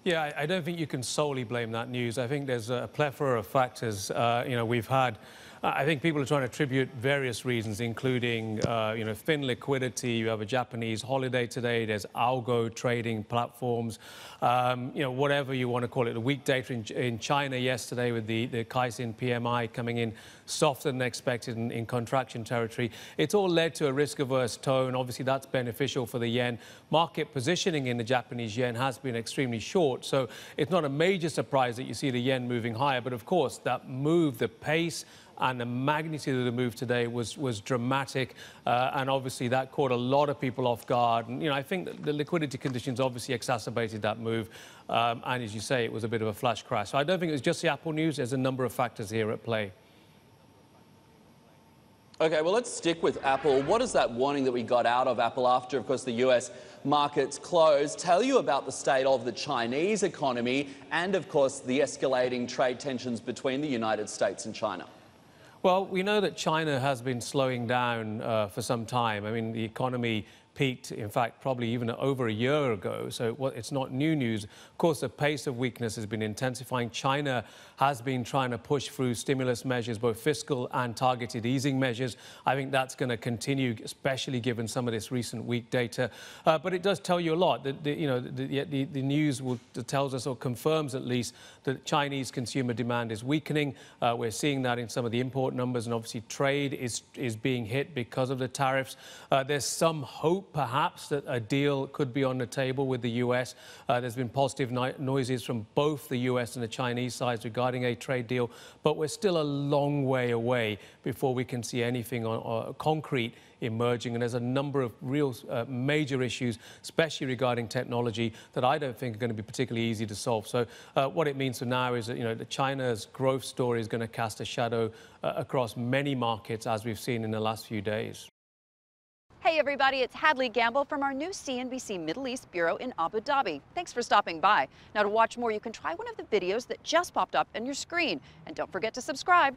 Yeah, I don't think you can solely blame that news. I think there's a plethora of factors. We've had. I think people are trying to attribute various reasons, including, thin liquidity. You have a Japanese holiday today. There's algo trading platforms. Whatever you want to call it. The weak data in China yesterday with the Caixin PMI coming in softer than expected in contraction territory. It's all led to a risk-averse tone. Obviously, that's beneficial for the yen. Market positioning in the Japanese yen has been extremely short. So it's not a major surprise that you see the yen moving higher. But of course, that move, the pace and the magnitude of the move today was dramatic. And obviously, that caught a lot of people off guard. And, I think that the liquidity conditions obviously exacerbated that move. And as you say, it was a bit of a flash crash. So I don't think it was just the Apple news. There's a number of factors here at play. Okay, well, let's stick with Apple. What does that warning that we got out of Apple after, of course, the US markets closed tell you about the state of the Chinese economy and, of course, the escalating trade tensions between the United States and China? Well, we know that China has been slowing down for some time. I mean, the economy peaked, in fact, probably even over a year ago. So it's not new news. Of course, the pace of weakness has been intensifying. China has been trying to push through stimulus measures, both fiscal and targeted easing measures. I think that's going to continue, especially given some of this recent weak data. But it does tell you a lot. The news tells us, or confirms at least, that Chinese consumer demand is weakening. We're seeing that in some of the import numbers, and obviously trade is being hit because of the tariffs. There's some hope, perhaps, that a deal could be on the table with the US. There's been positive noises from both the US and the Chinese sides regarding a trade deal, but we're still a long way away before we can see anything concrete emerging. And there's a number of real major issues, especially regarding technology, that I don't think are going to be particularly easy to solve. So what it means for now is that, China's growth story is going to cast a shadow across many markets, as we've seen in the last few days. Hey everybody, it's Hadley Gamble from our new CNBC Middle East Bureau in Abu Dhabi. Thanks for stopping by. Now, to watch more, you can try one of the videos that just popped up on your screen. And don't forget to subscribe.